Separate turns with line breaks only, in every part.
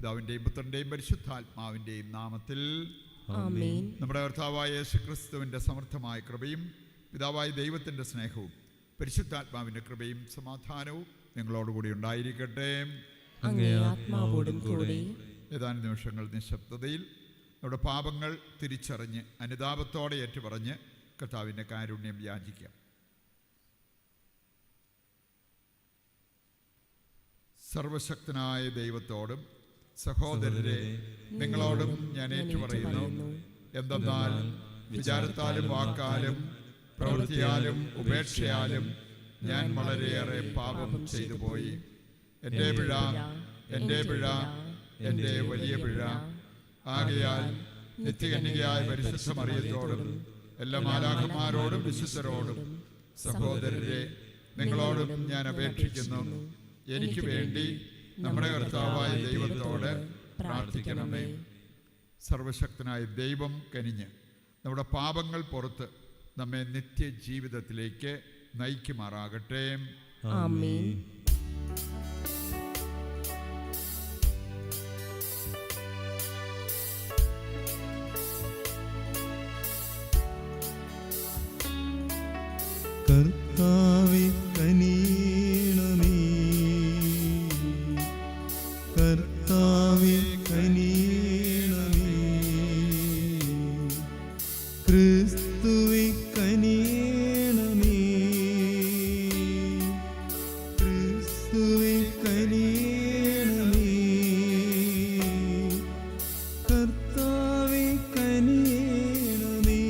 പിതാവിൻ്റെയും പുത്രൻ്റെയും പരിശുദ്ധാത്മാവിൻ്റെയും നാമത്തിൽ
ആമേൻ.
നമ്മുടെ കർത്താവായ യേശുക്രിസ്തുവിൻ്റെ സമർത്ഥമായ കൃപയും പിതാവായ ദൈവത്തിൻ്റെ സ്നേഹവും പരിശുദ്ധാത്മാവിൻ്റെ കൃപയും സമാധാനവും നിങ്ങളോടുകൂടി ഉണ്ടായിരിക്കട്ടെ.
അങ്ങേ ആത്മാവോടും കൂടെ.
ഏതാനും നിമിഷങ്ങൾ നിശബ്ദതയിൽ നമ്മുടെ പാപങ്ങൾ തിരിച്ചറിഞ്ഞ് അനുതാപത്തോടെ ഏറ്റുപറഞ്ഞ് കർത്താവിൻ്റെ കാരുണ്യം യാചിക്കാം. സർവശക്തനായ ദൈവത്തോടും സഹോദരരെ നിങ്ങളോടും ഞാൻ ഏറ്റുപറയുന്നു, എന്തെന്നാൽ വിചാരത്താലും വാക്കാലും പ്രവൃത്തിയാലും ഉപേക്ഷയാലും ഞാൻ വളരെയേറെ പാപം ചെയ്തു പോയി. എൻ്റെ പിഴ, എൻ്റെ പിഴ, എൻ്റെ വലിയ പിഴ. ആകയാൽ നിത്യകന്യകയായ പരിശുദ്ധ മറിയത്തോടും എല്ലാ മാലാഖമാരോടും വിശുദ്ധരോടും സഹോദരരെ നിങ്ങളോടും ഞാൻ അപേക്ഷിക്കുന്നു, എനിക്ക് വേണ്ടി നമ്മുടെ കർത്താവായ ദൈവത്തോട് പ്രാർത്ഥിക്കണമേ. സർവശക്തനായ ദൈവം കനിഞ്ഞ് നമ്മുടെ പാപങ്ങൾ പുറത്ത് നമ്മെ നിത്യജീവിതത്തിലേക്ക് നയിക്കുമാറാകട്ടെ.
ആമേൻ.
കർത്താവേ കനിയണമേ, കർത്താവേ കനിയണമേ, ക്രിസ്തുവേ കനിയണമേ, ക്രിസ്തുവേ കനിയണമേ, കർത്താവേ കനിയണമേ,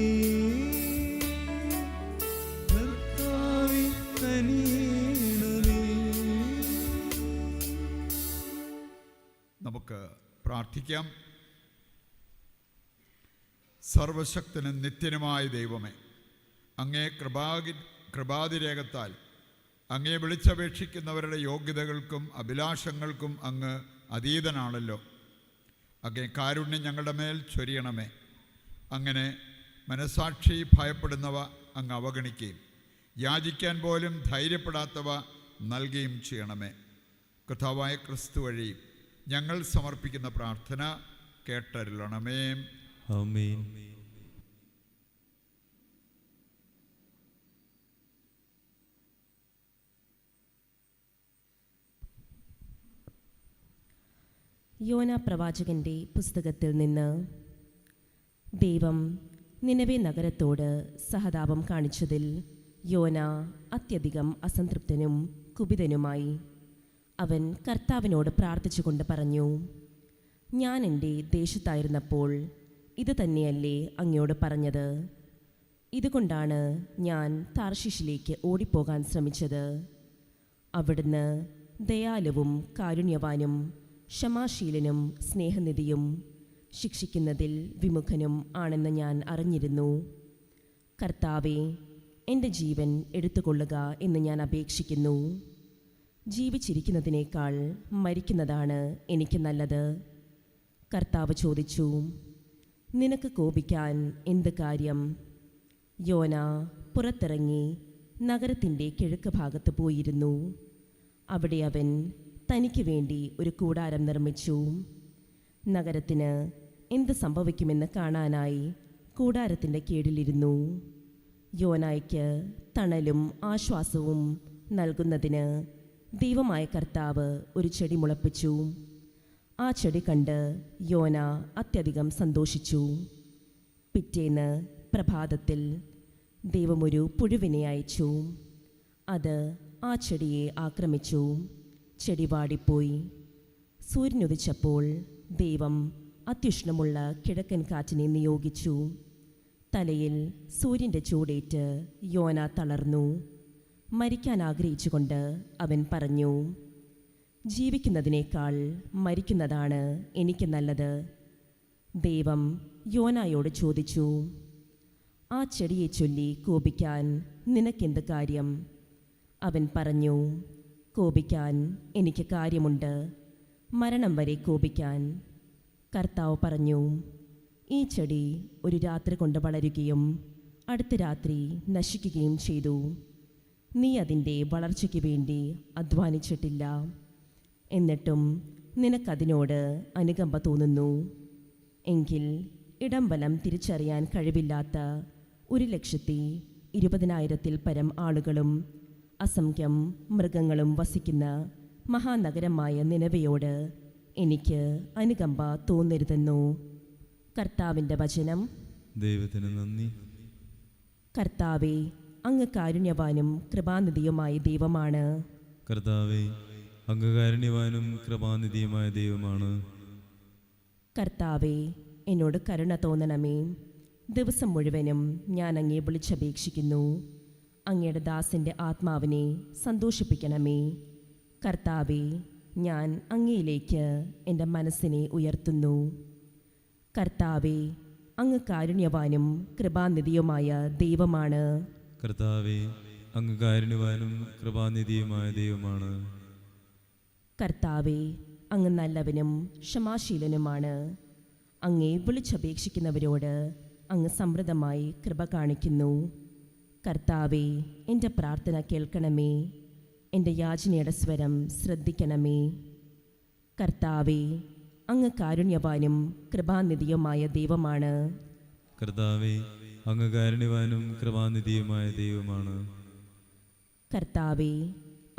കർത്താവേ കനിയണമേ.
നമുക്ക് പ്രാർത്ഥിക്കാം. സർവശക്തനും നിത്യനുമായ ദൈവമേ, അങ്ങേ കൃപാതിരേകത്താൽ അങ്ങേ വിളിച്ചപേക്ഷിക്കുന്നവരുടെ യോഗ്യതകൾക്കും അഭിലാഷങ്ങൾക്കും അങ്ങ് അതീതനാണല്ലോ. അങ്ങേ കാരുണ്യം ഞങ്ങളുടെ മേൽ ചൊരിയണമേ. അങ്ങനെ മനസാക്ഷി ഭയപ്പെടുന്നവ അങ്ങ് അവഗണിക്കുകയും യാചിക്കാൻ പോലും ധൈര്യപ്പെടാത്തവ നൽകുകയും ചെയ്യണമേ. കർത്താവായ ക്രിസ്തു വഴി ഞങ്ങൾ സമർപ്പിക്കുന്ന പ്രാർത്ഥന കേട്ടരുളണമേ.
ആമേൻ.
യോന പ്രവാചകന്റെ പുസ്തകത്തിൽ നിന്ന്. ദൈവം നിനവെ നഗരത്തോട് സഹതാപം കാണിച്ചതിൽ യോന അത്യധികം അസംതൃപ്തനും കുപിതനുമായി. അവൻ കർത്താവിനോട് പ്രാർത്ഥിച്ചുകൊണ്ട് പറഞ്ഞു, ഞാൻ എൻ്റെ ദേശത്തായിരുന്നപ്പോൾ ഇത് തന്നെയല്ലേ അങ്ങയോട് പറഞ്ഞത്? ഇതുകൊണ്ടാണ് ഞാൻ താർശീഷിലേക്ക് ഓടിപ്പോകാൻ ശ്രമിച്ചത്. അവിടുന്ന് ദയാലുവും കാരുണ്യവാനും ക്ഷമാശീലനും സ്നേഹനിധിയും ശിക്ഷിക്കുന്നതിൽ വിമുഖനും ആണെന്ന് ഞാൻ അറിഞ്ഞിരുന്നു. കർത്താവേ, എൻ്റെ ജീവൻ എടുത്തുകൊള്ളുക എന്ന് ഞാൻ അപേക്ഷിക്കുന്നു. ജീവിച്ചിരിക്കുന്നതിനേക്കാൾ മരിക്കുന്നതാണ് എനിക്ക് നല്ലത്. കർത്താവ് ചോദിച്ചു, നിനക്ക് കോപിക്കാൻ എന്ത് കാര്യം? യോന പുറത്തിറങ്ങി നഗരത്തിൻ്റെ കിഴക്ക് ഭാഗത്ത് പോയിരുന്നു. അവിടെ അവൻ തനിക്ക് വേണ്ടി ഒരു കൂടാരം നിർമ്മിച്ചു. നഗരത്തിന് എന്ത് സംഭവിക്കുമെന്ന് കാണാനായി കൂടാരത്തിൻ്റെ കീഴിലിരുന്നു. യോനായ്ക്ക് തണലും ആശ്വാസവും നൽകുന്നതിന് ദൈവമായ കർത്താവ് ഒരു ചെടി മുളപ്പിച്ചു. ആ ചെടി കണ്ട് യോന അത്യധികം സന്തോഷിച്ചു. പിറ്റേന്ന് പ്രഭാതത്തിൽ ദൈവം ഒരു പുഴുവിനെ അയച്ചു. അത് ആ ചെടിയെ ആക്രമിച്ചു. ചെടി വാടിപ്പോയി. സൂര്യനുദിച്ചപ്പോൾ ദൈവം അത്യുഷ്ണമുള്ള കിഴക്കൻ കാറ്റിനെ നിയോഗിച്ചു. തലയിൽ സൂര്യൻ്റെ ചൂടേറ്റ് യോന തളർന്നു. മരിക്കാൻ ആഗ്രഹിച്ചുകൊണ്ട് അവൻ പറഞ്ഞു, ജീവിക്കുന്നതിനേക്കാൾ മരിക്കുന്നതാണ് എനിക്ക് നല്ലത്. ദൈവം യോനായോട് ചോദിച്ചു, ആ ചെടിയെ ചൊല്ലി കോപിക്കാൻ നിനക്കെന്ത് കാര്യം? അവൻ പറഞ്ഞു, കോപിക്കാൻ എനിക്ക് കാര്യമുണ്ട്, മരണം വരെ കോപിക്കാൻ. കർത്താവ് പറഞ്ഞു, ഈ ചെടി ഒരു രാത്രി കൊണ്ട് വളരുകയും അടുത്ത രാത്രി നശിക്കുകയും ചെയ്തു. നീ അതിൻ്റെ വളർച്ചയ്ക്ക് വേണ്ടി അധ്വാനിച്ചിട്ടില്ല. എന്നിട്ടും നിനക്കതിനോട് അനുകമ്പ തോന്നുന്നു എങ്കിൽ ഇടം വലം തിരിച്ചറിയാൻ കഴിവില്ലാത്ത 1,20,000 പരം ആളുകളും അസംഖ്യം മൃഗങ്ങളും വസിക്കുന്ന മഹാനഗരമായ നിനവയോട് എനിക്ക് അനുകമ്പ തോന്നരുതെന്നു. കർത്താവിൻ്റെ വചനം.
ദൈവത്തിന് നന്ദി.
കർത്താവേ, അങ്ങ് കാരുണ്യവാനും കൃപാനിധിയുമായ ദൈവമാണ്.
കർത്താവേ, അങ്ങ് കാരുണ്യവാനും കൃപാനിധിയുമായ ദൈവമാണ്.
കർത്താവേ, എന്നോട് കരുണ തോന്നണമേ. ദിവസം മുഴുവനും ഞാൻ അങ്ങയെ വിളിച്ചപേക്ഷിക്കുന്നു. അങ്ങയുടെ ദാസൻ്റെ ആത്മാവിനെ സന്തോഷിപ്പിക്കണമേ. കർത്താവേ, ഞാൻ അങ്ങയിലേക്ക് എൻ്റെ മനസ്സിനെ ഉയർത്തുന്നു. കർത്താവേ, അങ്ങ് കാരുണ്യവാനും കൃപാനിധിയുമായ ദൈവമാണ്.
കർത്താവേ, അങ്ങ് കാരുണ്യവാനും കൃപാനിധിയുമായ ദൈവമാണ്.
കർത്താവേ, അങ്ങ് നല്ലവനും ക്ഷമാശീലനുമാണ്. അങ്ങയെ വിളിച്ചപേക്ഷിക്കുന്നവരോട് അങ്ങ് സമൃദ്ധമായി കൃപ കാണിക്കുന്നു. കർത്താവേ, എൻ്റെ പ്രാർത്ഥന കേൾക്കണമേ. എൻ്റെ യാചനയുടെ സ്വരം ശ്രദ്ധിക്കണമേ. കർത്താവേ, അങ്ങ് കാരുണ്യവാനും കൃപാനിധിയുമായ ദൈവമാണ്.
കർത്താവേ, അങ്ങ് കാരുണ്യവാനും കൃപാനിധിയുമായ ദൈവമാണ്.
കർത്താവേ,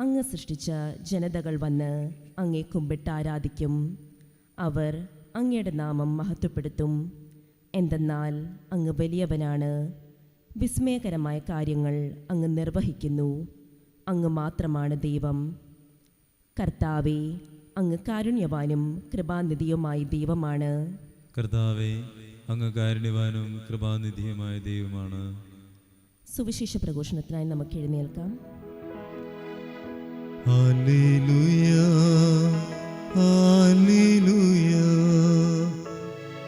അങ്ങ് സൃഷ്ടിച്ച ജനതകൾ വന്ന് അങ്ങയെ കുമ്പിട്ട് ആരാധിക്കും. അവർ അങ്ങയുടെ നാമം മഹത്വപ്പെടുത്തും. എന്തെന്നാൽ അങ്ങ് വലിയവനാണ്. വിസ്മയകരമായ കാര്യങ്ങൾ അങ്ങ് നിർവഹിക്കുന്നു. അങ്ങ് മാത്രമാണ് ദൈവം. കർത്താവേ, അങ്ങ് കാരുണ്യവാനും കൃപാനിധിയുമായ ദൈവമാണ്.
കർത്താവേ, അങ്ങ് കാരുണ്യവാനും കൃപാനിധിയുമായ ദൈവമാണ്.
സുവിശേഷ പ്രഘോഷണത്തിനായി നമുക്ക് എഴുന്നേൽക്കാം.
Hallelujah, hallelujah,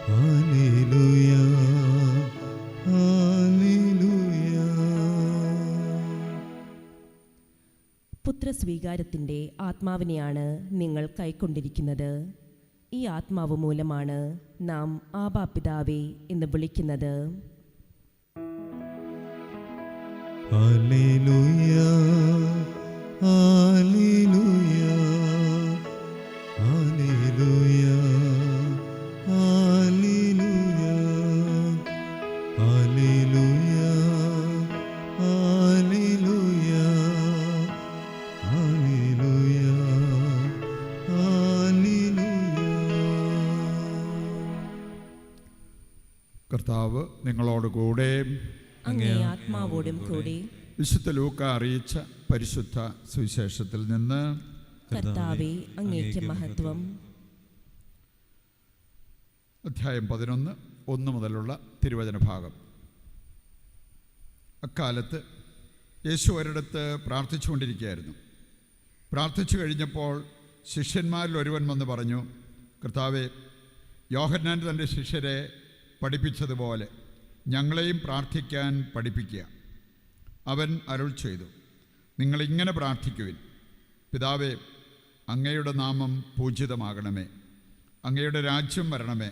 hallelujah, hallelujah.
പുത്രസ്വീകാരത്തിൻ്റെ ആത്മാവിനെയാണ് നിങ്ങൾ കൈക്കൊണ്ടിരിക്കുന്നത്. ഈ ആത്മാവ് മൂലമാണ് നാം ആബാ പിതാവേ എന്ന് വിളിക്കുന്നത്.
Hallelujah, hallelujah, hallelujah, hallelujah, hallelujah, hallelujah, hallelujah, hallelujah.
കർത്താവ് നിങ്ങളോട് കൂടെ.
അങ്ങേ ആത്മാവോടും കൂടി.
വിശുദ്ധ ലൂക്ക അറിയിച്ച പരിശുദ്ധ സുവിശേഷത്തിൽ നിന്ന്.
കർത്താവേ, അങ്ങേക്ക് മഹത്വം.
അധ്യായം 11, 1 മുതലുള്ള തിരുവചന ഭാഗം. അക്കാലത്ത് യേശു ഒരിടത്ത് പ്രാർത്ഥിച്ചുകൊണ്ടിരിക്കുകയായിരുന്നു. പ്രാർത്ഥിച്ചു കഴിഞ്ഞപ്പോൾ ശിഷ്യന്മാരിൽ ഒരുവൻ വന്ന് പറഞ്ഞു, കർത്താവേ, യോഹന്നാൻ തൻ്റെ ശിഷ്യരെ പഠിപ്പിച്ചതുപോലെ ഞങ്ങളെയും പ്രാർത്ഥിക്കാൻ പഠിപ്പിക്കുക. അവൻ അരുൾ ചെയ്തു, നിങ്ങളിങ്ങനെ പ്രാർത്ഥിക്കുവിൻ: പിതാവേ, അങ്ങയുടെ നാമം പൂജിതമാകണമേ. അങ്ങയുടെ രാജ്യം വരണമേ.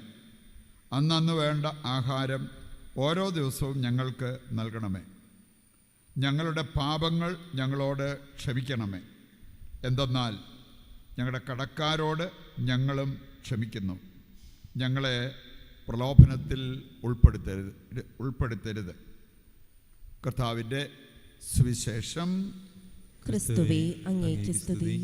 അന്നന്ന് വേണ്ട ആഹാരം ഓരോ ദിവസവും ഞങ്ങൾക്ക് നൽകണമേ. ഞങ്ങളുടെ പാപങ്ങൾ ഞങ്ങളോട് ക്ഷമിക്കണമേ, എന്തെന്നാൽ ഞങ്ങളുടെ കടക്കാരോട് ഞങ്ങളും ക്ഷമിക്കുന്നു. ഞങ്ങളെ പ്രലോഭനത്തിൽ ഉൾപ്പെടുത്തരുത്. കർത്താവിൻ്റെ സുവിശേഷം.
ക്രിസ്തുവേ, അങ്ങേക്ക് സ്തുതി.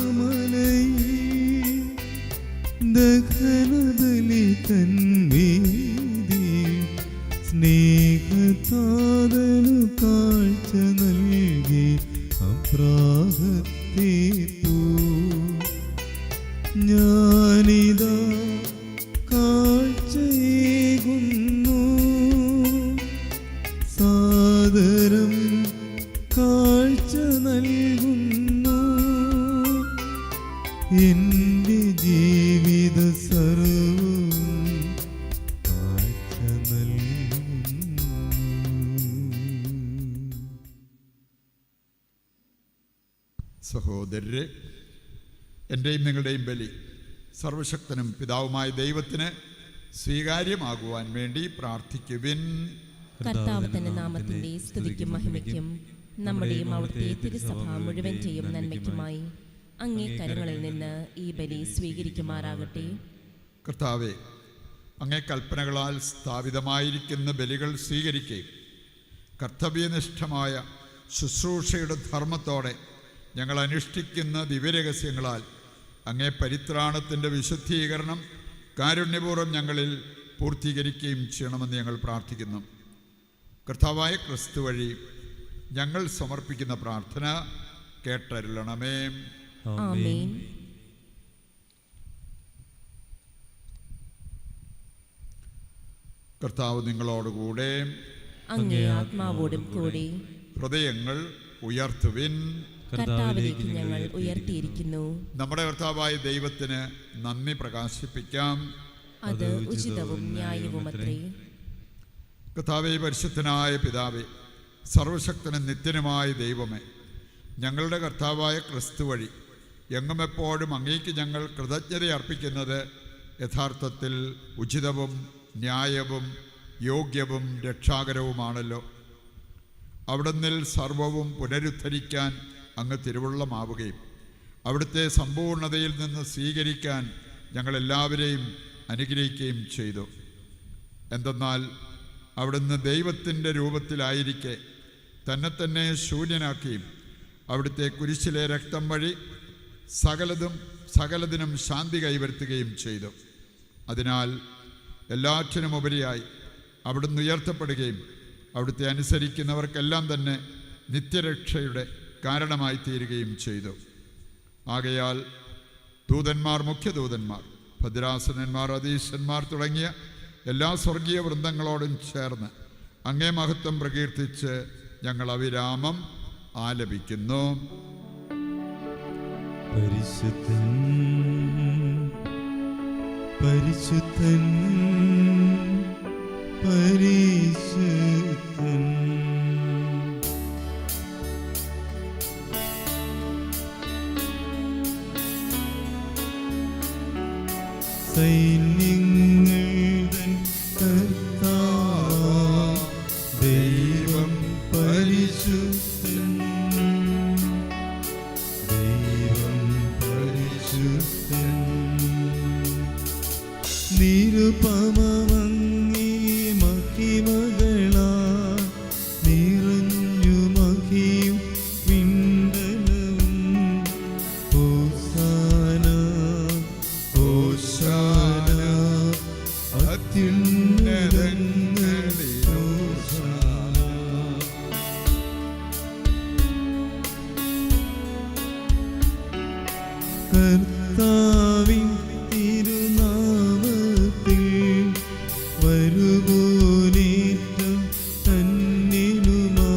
മോറിയാമലയിൽ ദഹനബലി തന്മേദിയിൽ സ്നേഹതാതനു കാഴ്ച നൽകി അപ്രാഹത്തെ പോ. ഞാനിതാ കാഴ്ചയേകുന്നു, സാദരം കാഴ്ച നൽകുന്നു. എൻ്റെ ജീവിത സർവ്വവും കാഴ്ച നൽകുന്നു.
സഹോദരരെ, എൻ്റെയും നിങ്ങളുടെയും ബലി സർവശക്തനും പിതാവുമായ ദൈവത്തിന് സ്വീകാര്യമാകുവാൻ വേണ്ടി പ്രാർത്ഥിക്കുവിൻ.
കർത്താവ് തന്റെ നാമത്തിന്റെ സ്തുതിക്കും മഹിമയ്ക്കും നമ്മുടെയും അവിടുത്തെ തിരുസഭ മുഴുവൻ ചെയ്യും നന്മയ്ക്കുമായി അങ്ങേ കരങ്ങളിൽ നിന്ന് ഈ ബലി സ്വീകരിക്കുമാറാകട്ടെ.
കർത്താവെ, അങ്ങേ കൽപ്പനകളാൽ സ്ഥാപിതമായിരിക്കുന്ന ബലികൾ സ്വീകരിക്കുകയും കർത്തവ്യനിഷ്ഠമായ ശുശ്രൂഷയുടെ ധർമ്മത്തോടെ ഞങ്ങൾ അനുഷ്ഠിക്കുന്ന ദിവ്യരഹസ്യങ്ങളാൽ അങ്ങേ പരിത്രാണത്തിൻ്റെ വിശുദ്ധീകരണം കാരുണ്യപൂർവ്വം ഞങ്ങളിൽ പൂർത്തീകരിക്കുകയും ചെയ്യണമെന്ന് ഞങ്ങൾ പ്രാർത്ഥിക്കുന്നു. കർത്താവായ ക്രിസ്തു വഴി ഞങ്ങൾ സമർപ്പിക്കുന്ന പ്രാർത്ഥന കേട്ടരുളണമേ.
ആമേൻ.
കർത്താവ് നിങ്ങളോടുകൂടെ,
അങ്ങേ ആത്മാവോടും കൂടി.
ഹൃദയങ്ങൾ ഉയർത്തുവിൻ.
കർത്താവിലേക്ക് ഞങ്ങൾ ഉയർത്തിയിരിക്കുന്നു.
നമ്മുടെ കർത്താവായ ദൈവത്തിന് നന്ദി പ്രകാശിപ്പിക്കാം.
അത് ഉചിതവും ന്യായവുമത്രേ.
കർത്താവേ, പരിശുദ്ധനായ പിതാവേ, സർവശക്തനും നിത്യനുമായ ദൈവമേ, ഞങ്ങളുടെ കർത്താവായ ക്രിസ്തു വഴി എങ്ങും എപ്പോഴും അങ്ങേക്ക് ഞങ്ങൾ കൃതജ്ഞത അർപ്പിക്കുന്നത് യഥാർത്ഥത്തിൽ ഉചിതവും ന്യായവും യോഗ്യവും രക്ഷാകരവുമാണല്ലോ. അവിടുന്നിൽ സർവവും പുനരുദ്ധരിക്കാൻ അങ്ങ് തിരുവുള്ളമാവുകയും അവിടുത്തെ സമ്പൂർണതയിൽ നിന്ന് സ്വീകരിക്കാൻ ഞങ്ങളെല്ലാവരെയും അനുഗ്രഹിക്കുകയും ചെയ്തു. എന്തെന്നാൽ അവിടുന്ന് ദൈവത്തിൻ്റെ രൂപത്തിലായിരിക്കെ തന്നെ ശൂന്യനാക്കുകയും അവിടുത്തെ കുരിശിലെ രക്തം വഴി സകലതിനും ശാന്തി കൈവരുത്തുകയും ചെയ്തു. അതിനാൽ എല്ലാറ്റിനുമുപരിയായി അവിടുന്ന് ഉയർത്തപ്പെടുകയും അവിടുത്തെ അനുസരിക്കുന്നവർക്കെല്ലാം തന്നെ നിത്യരക്ഷയുടെ കാരണമായി തീരുകയും ചെയ്തു. ആകയാൽ ദൂതന്മാർ, മുഖ്യദൂതന്മാർ, ഭദ്രാസനന്മാർ, അധീശന്മാർ തുടങ്ങിയ എല്ലാ സ്വർഗീയ വൃന്ദങ്ങളോടും ചേർന്ന് അങ്ങേ മഹത്വം പ്രകീർത്തിച്ച് ഞങ്ങൾ അവിരാമം ആലപിക്കുന്നു.
പരിശുദ്ധൻ, പരിശുദ്ധൻ, പരിശുദ്ധൻ. സൈന്യങ്ങളുടെ കർത്താവ് ദൈവം പരിശുദ്ധൻ, ദൈവം പരിശുദ്ധൻ. നിരുപമമങ്ങേ മഹിമകളാ നിറഞ്ഞു മഹിയും വിണ്ടലവും. ഹോസാന, ഹോസാന, അത്യുന്നതങ്ങളിൽ ഹോസാന. കർത്താവിൻ തിരുനാമത്തിൽ വരുവോനേറ്റം തന്നിലുമാ.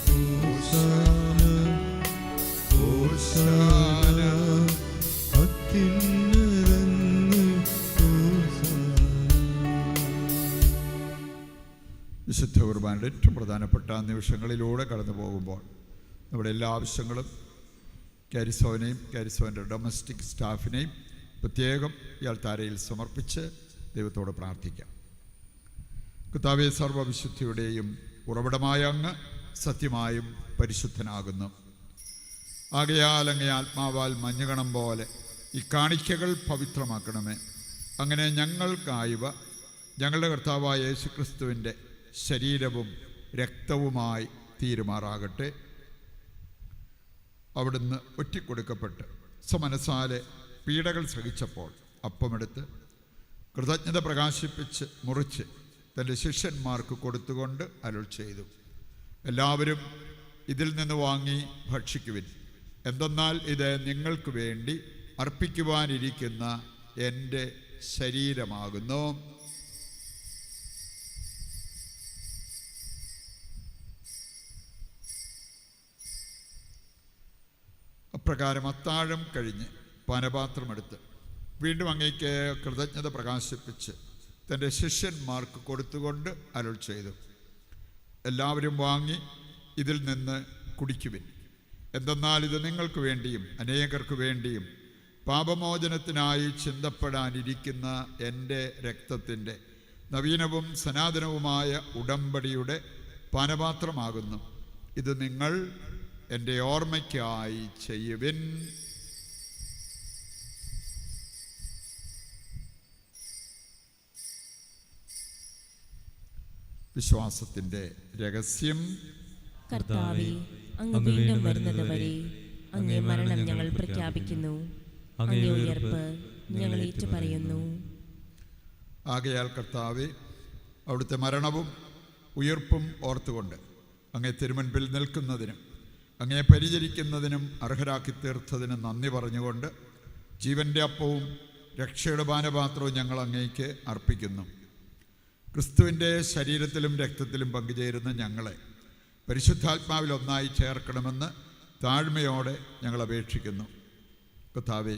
ഹോസാന, ഹോസാന, അത്യുന്നതങ്ങളിൽ ഹോസാന.
വിശുദ്ധ കുർബാനയുടെ ഏറ്റവും പ്രധാനപ്പെട്ട നിമിഷങ്ങളിലൂടെ കടന്നു പോകുമ്പോൾ നമ്മുടെ എല്ലാ ആവശ്യങ്ങളും കാരിസോനെയും കാരിസോൻ്റെ ഡൊമസ്റ്റിക് സ്റ്റാഫിനെയും പ്രത്യേകം ഇയാൾ താരയിൽ സമർപ്പിച്ച് ദൈവത്തോട് പ്രാർത്ഥിക്കാം. കർത്താവേ, സർവവിശുദ്ധിയുടെയും ഉറവിടമായ അങ്ങ് സത്യമായും പരിശുദ്ധനാകുന്നു. ആകയാൽ അങ്ങേ ആത്മാവാൽ മഞ്ഞുകണം പോലെ ഈ കാണിക്കകൾ പവിത്രമാക്കണമേ. അങ്ങനെ ഞങ്ങൾക്കായവ ഞങ്ങളുടെ കർത്താവായ യേശുക്രിസ്തുവിൻ്റെ ശരീരവും രക്തവുമായി തീരുമാറാകട്ടെ. അവിടുന്ന് ഒറ്റിക്കൊടുക്കപ്പെട്ട് സമനസാലെ പീഡകൾ സഹിച്ചപ്പോൾ അപ്പമെടുത്ത് കൃതജ്ഞത പ്രകാശിപ്പിച്ച് മുറിച്ച് തൻ്റെ ശിഷ്യന്മാർക്ക് കൊടുത്തുകൊണ്ട് അരുൾ ചെയ്തു, എല്ലാവരും ഇതിൽ നിന്ന് വാങ്ങി ഭക്ഷിക്കുവിൻ. എന്തെന്നാൽ ഇത് നിങ്ങൾക്ക് വേണ്ടി അർപ്പിക്കുവാനിരിക്കുന്ന എൻ്റെ ശരീരമാകുന്നു. അപ്രകാരം അത്താഴം കഴിഞ്ഞ് പാനപാത്രമെടുത്ത് വീണ്ടും അങ്ങേക്ക് കൃതജ്ഞത പ്രകാശിപ്പിച്ച് തൻ്റെ ശിഷ്യന്മാർക്ക് കൊടുത്തുകൊണ്ട് അരുൾ ചെയ്തു, എല്ലാവരും വാങ്ങി ഇതിൽ നിന്ന് കുടിക്കുവിൻ. എന്തെന്നാൽ ഇത് നിങ്ങൾക്ക് വേണ്ടിയും അനേകർക്ക് വേണ്ടിയും പാപമോചനത്തിനായി ചിന്തപ്പെടാനിരിക്കുന്ന എൻ്റെ രക്തത്തിൻ്റെ നവീനവും സനാതനവുമായ ഉടമ്പടിയുടെ പാനപാത്രമാകുന്നു. ഇത് നിങ്ങൾ എൻ്റെ ഓർമ്മയ്ക്കായി ചെയ്യുവിൻ. വിശ്വാസത്തിൻ്റെ രഹസ്യം.
കർത്താവേ, അങ്ങ് വീണ്ടും വരുന്നത് വരെ അങ്ങേ മരണം ഞങ്ങൾ പ്രഖ്യാപിക്കുന്നു, അങ്ങേ ഉയർപ്പ് ഞങ്ങൾ ഏറ്റുപറയുന്നു.
ആകയാൽ കർത്താവേ, അവിടുത്തെ മരണവും ഉയർപ്പും ഓർത്തുകൊണ്ട് അങ്ങേ തിരുമുൻപിൽ നിൽക്കുന്നതിനും അങ്ങേ പരിചരിക്കുന്നതിനും അർഹരാക്കി തീർത്തതിന് നന്ദി പറഞ്ഞുകൊണ്ട് ജീവൻ്റെ അപ്പവും രക്ഷയുടെ പാനപാത്രവും ഞങ്ങൾ അങ്ങേക്ക് അർപ്പിക്കുന്നു. ക്രിസ്തുവിൻ്റെ ശരീരത്തിലും രക്തത്തിലും പങ്കുചേരുന്ന ഞങ്ങളെ പരിശുദ്ധാത്മാവിൽ ഒന്നായി ചേർക്കണമെന്ന് താഴ്മയോടെ ഞങ്ങൾ അപേക്ഷിക്കുന്നു. കർത്താവേ,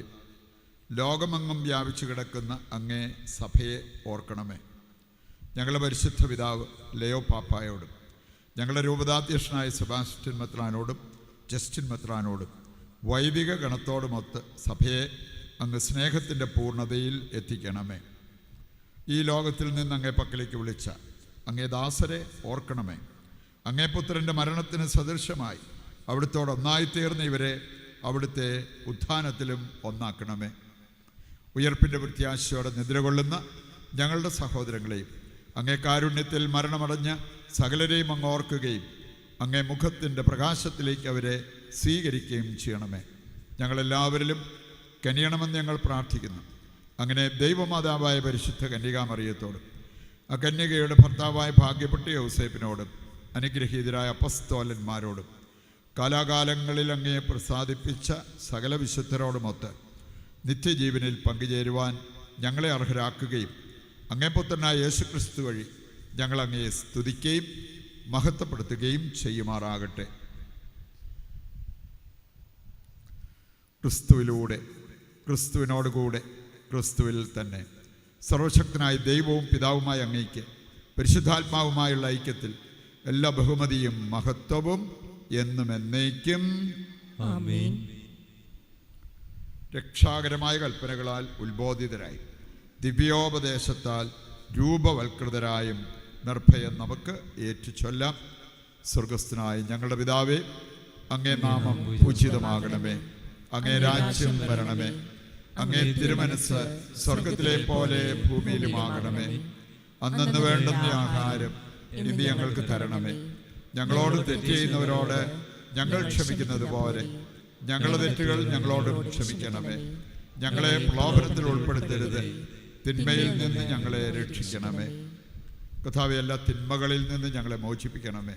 ലോകമെങ്ങും വ്യാപിച്ചു കിടക്കുന്ന അങ്ങേ സഭയെ ഓർക്കണമേ. ഞങ്ങളുടെ പരിശുദ്ധ പിതാവ് ലയോ പാപ്പായോടും ഞങ്ങളുടെ രൂപതാധ്യക്ഷനായ സെബാസ്റ്റ്യൻ മെത്രാനോടും ജസ്റ്റിൻ മെത്രാനോടും വൈദിക ഗണത്തോടുമൊത്ത് സഭയെ അങ്ങ് സ്നേഹത്തിൻ്റെ പൂർണ്ണതയിൽ എത്തിക്കണമേ. ഈ ലോകത്തിൽ നിന്ന് അങ്ങേ പക്കലേക്ക് വിളിച്ച അങ്ങേ ദാസരെ ഓർക്കണമേ. അങ്ങേ പുത്രൻ്റെ മരണത്തിന് സദൃശമായി അവിടുത്തോടൊന്നായിത്തീർന്ന ഇവരെ അവിടുത്തെ ഉത്ഥാനത്തിലും ഒന്നാക്കണമേ. ഉയർപ്പിൻ്റെ പ്രത്യാശയോടെ നിദ്രകൊള്ളുന്ന ഞങ്ങളുടെ സഹോദരങ്ങളെയും അങ്ങേ കാരുണ്യത്തിൽ മരണമടഞ്ഞ സകലരെയും അങ്ങ് ഓർക്കുകയും അങ്ങേ മുഖത്തിൻ്റെ പ്രകാശത്തിലേക്ക് അവരെ സ്വീകരിക്കുകയും ചെയ്യണമേ. ഞങ്ങളെല്ലാവരിലും കനിയണമെന്ന് ഞങ്ങൾ പ്രാർത്ഥിക്കുന്നു. അങ്ങനെ ദൈവമാതാവായ പരിശുദ്ധ കന്യകാമറിയത്തോടും ആ കന്യകയുടെ ഭർത്താവായ ഭാഗ്യപ്പെട്ട യൗസേപ്പിനോടും അനുഗ്രഹീതരായ അപ്പസ്തോലന്മാരോടും കാലാകാലങ്ങളിൽ അങ്ങയെ പ്രസാദിപ്പിച്ച സകല വിശുദ്ധരോടുമൊത്ത് നിത്യജീവനിൽ പങ്കുചേരുവാൻ ഞങ്ങളെ അർഹരാക്കുകയും അങ്ങേപുത്രനായ യേശുക്രിസ്തു വഴി ഞങ്ങൾ അങ്ങയെ സ്തുതിക്കുകയും മഹത്വപ്പെടുത്തുകയും ചെയ്യുമാറാകട്ടെ. ക്രിസ്തുവിലൂടെ, ക്രിസ്തുവിനോടുകൂടെ, ക്രിസ്തുവിൽ തന്നെ സർവശക്തനായ ദൈവവും പിതാവുമായ അങ്ങയ്ക്ക് പരിശുദ്ധാത്മാവുമായുള്ള ഐക്യത്തിൽ എല്ലാ ബഹുമതിയും മഹത്വവും എന്നും എന്നേക്കും
ആമേൻ.
രക്ഷാകരമായ കൽപ്പനകളാൽ ഉത്ബോധിതരായി ദിവ്യോപദേശത്താൽ രൂപവൽകൃതരായും നിർഭയം നമുക്ക് ഏറ്റുചൊല്ലാം. സ്വർഗസ്ഥനായ ഞങ്ങളുടെ പിതാവേ, അങ്ങേ നാമം പൂജിതമാകണമേ. അങ്ങേ രാജ്യം വരണമേ. അങ്ങേ തിരുമനസ് സ്വർഗത്തിലെ പോലെ ഭൂമിയിലുമാകണമേ. അന്നന്ന് വേണ്ടുന്ന ആഹാരം ഇന്ന് ഞങ്ങൾക്ക് തരണമേ. ഞങ്ങളോട് തെറ്റ് ചെയ്യുന്നവരോട് ഞങ്ങൾ ക്ഷമിക്കുന്നത് പോലെ ഞങ്ങളുടെ തെറ്റുകൾ ഞങ്ങളോടും ക്ഷമിക്കണമേ. ഞങ്ങളെ പ്രലോഭനത്തിൽ ഉൾപ്പെടുത്തരുത്, തിന്മയിൽ നിന്ന് ഞങ്ങളെ രക്ഷിക്കണമേ. കർത്താവേ, എല്ലാ തിന്മകളിൽ നിന്ന് ഞങ്ങളെ മോചിപ്പിക്കണമേ.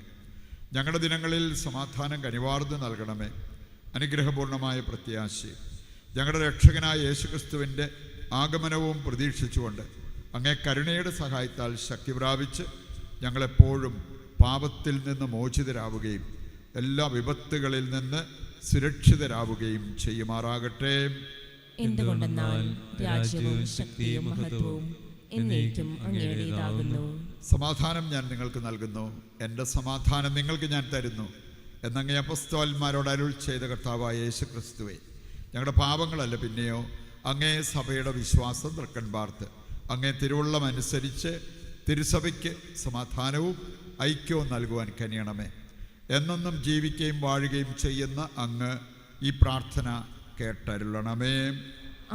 ഞങ്ങളുടെ ദിനങ്ങളിൽ സമാധാനം കനിവാർന്ന് നൽകണമേ. അനുഗ്രഹപൂർണമായ പ്രത്യാശയും ഞങ്ങളുടെ രക്ഷകനായ യേശുക്രിസ്തുവിൻ്റെ ആഗമനവും പ്രതീക്ഷിച്ചുകൊണ്ട് അങ്ങേ കരുണയുടെ സഹായത്താൽ ശക്തി പ്രാപിച്ച് ഞങ്ങളെപ്പോഴും പാപത്തിൽ നിന്ന് മോചിതരാവുകയും എല്ലാ വിപത്തുകളിൽ നിന്ന് സുരക്ഷിതരാവുകയും ചെയ്യുമാറാകട്ടെ.
എന്തുകൊണ്ടെന്നാൽ രാജ്യവും ശക്തിയും മഹത്വവും എന്നേക്കും അങ്ങയുടേതാകുന്നു.
സമാധാനം ഞാൻ നിങ്ങൾക്ക് നൽകുന്നു, എൻ്റെ സമാധാനം നിങ്ങൾക്ക് ഞാൻ തരുന്നു എന്നങ്ങേ അപ്പസ്തോലന്മാരോട് അരുൾ ചെയ്ത കർത്താവായ യേശുക്രിസ്തുവേ, ഞങ്ങളുടെ പാപങ്ങളല്ല പിന്നെയോ അങ്ങേ സഭയുടെ വിശ്വാസം തൃക്കൺ പാർത്ത് അങ്ങേ തിരുവുള്ളം അനുസരിച്ച് തിരുസഭയ്ക്ക് സമാധാനവും ഐക്യവും നൽകുവാൻ കനിയണമേ. എന്നെന്നും ജീവിക്കുകയും വാഴുകയും ചെയ്യുന്ന അങ്ങ് ഈ പ്രാർത്ഥന കേട്ടരുളണമേ.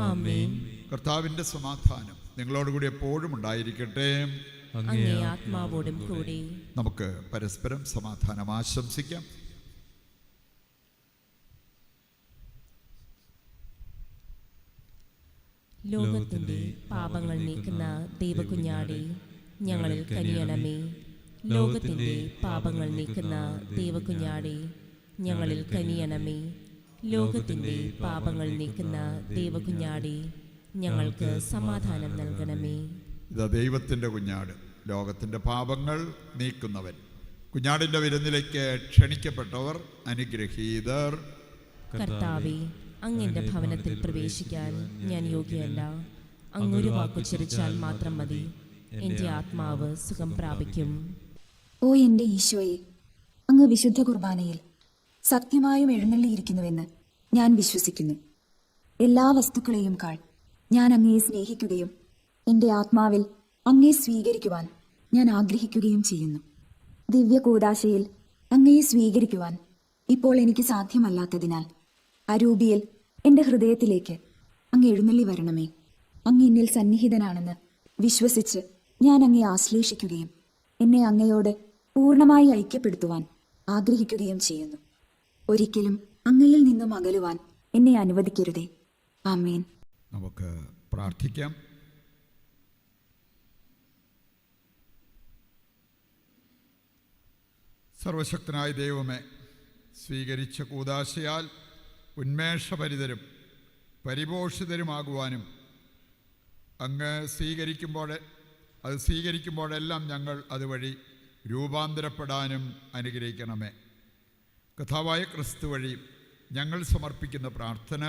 ആമേൻ.
കർത്താവിൻ്റെ സമാധാനം നിങ്ങളോടുകൂടി എപ്പോഴും ഉണ്ടായിരിക്കട്ടെ.
അങ്ങേ ആത്മാവോടും കൂടി.
നമുക്ക് പരസ്പരം സമാധാനം ആശംസിക്കാം.
ലോകത്തിന്റെ പാപങ്ങൾ നീക്കുന്ന ദൈവകുഞ്ഞാടേ, ഞങ്ങളിൽ കനിയണമേ. ലോകത്തിന്റെ പാപങ്ങൾ നീക്കുന്ന ദൈവകുഞ്ഞാടേ, ഞങ്ങളിൽ കനിയണമേ. ലോകത്തിന്റെ പാപങ്ങൾ നീക്കുന്ന ദൈവകുഞ്ഞാടേ, ഞങ്ങൾക്ക് സമാധാനം നൽകണമേ.
ഇതാ ദൈവത്തിൻ്റെ കുഞ്ഞാട്, ലോകത്തിൻ്റെ പാപങ്ങൾ നീക്കുന്നവൻ. കുഞ്ഞാടിൻ്റെ വിരുന്നിലേക്ക് ക്ഷണിക്കപ്പെട്ടവർ അനുഗ്രഹീതർ.
കർത്താവേ, അങ്ങന്റെ ഭവനത്തിൽ പ്രവേശിക്കാൻ ഞാൻ യോഗ്യയല്ല. അങ്ങൊരു വാക്കുച്ചരിച്ചാൽ മാത്രം മതി, എൻ്റെ ആത്മാവ് സുഖം പ്രാപിക്കും.
ഓ എൻ്റെ ഈശോയെ, അങ്ങ് വിശുദ്ധ കുർബാനയിൽ സത്യമായും എഴുന്നള്ളിയിരിക്കുന്നുവെന്ന് ഞാൻ വിശ്വസിക്കുന്നു. എല്ലാ വസ്തുക്കളെയും കാൾ ഞാൻ അങ്ങയെ സ്നേഹിക്കുകയും എൻ്റെ ആത്മാവിൽ അങ്ങയെ സ്വീകരിക്കുവാൻ ഞാൻ ആഗ്രഹിക്കുകയും ചെയ്യുന്നു. ദിവ്യകൂദാശയിൽ അങ്ങയെ സ്വീകരിക്കുവാൻ ഇപ്പോൾ എനിക്ക് സാധ്യമല്ലാത്തതിനാൽ അരൂപിയിൽ എൻ്റെ ഹൃദയത്തിലേക്ക് അങ്ങ് എഴുന്നള്ളി വരണമേ. അങ്ങ് എന്നിൽ സന്നിഹിതനാണെന്ന് വിശ്വസിച്ച് ഞാൻ അങ്ങയെ ആശ്ലേഷിക്കുകയും എന്നെ അങ്ങയോട് പൂർണ്ണമായി ഐക്യപ്പെടുത്തുവാൻ ആഗ്രഹിക്കുകയും ചെയ്യുന്നു. ഒരിക്കലും അങ്ങയിൽ നിന്നും അകലുവാൻ എന്നെ അനുവദിക്കരുതേ. ആമേൻ.
നമുക്ക് പ്രാർത്ഥിക്കാം. സർവശക്തനായ ദൈവമേ, സ്വീകരിച്ച കൂദാശയാൽ ഉന്മേഷഭരിതരും പരിപോഷിതരുമാകുവാനും അങ്ങ് സ്വീകരിക്കുമ്പോഴെല്ലാം ഞങ്ങൾ അതുവഴി രൂപാന്തരപ്പെടാനും അനുഗ്രഹിക്കണമേ. കർത്താവായ ക്രിസ്തു വഴി ഞങ്ങൾ സമർപ്പിക്കുന്ന പ്രാർത്ഥന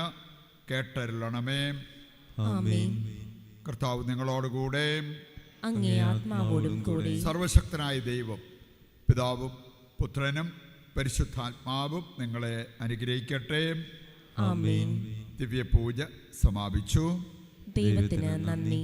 കേട്ടരുളണമേ.
ആമേൻ.
കർത്താവ് നിങ്ങളോടുകൂടെ,
അങ്ങേ ആത്മാവോടും കൂടെ.
സർവശക്തനായ ദൈവം പിതാവും പുത്രനും പരിശുദ്ധാത്മാവും നിങ്ങളെ അനുഗ്രഹിക്കട്ടെ.
ആമേൻ.
ദിവ്യപൂജ സമാപിച്ചു.
ദൈവത്തിന് നന്ദി.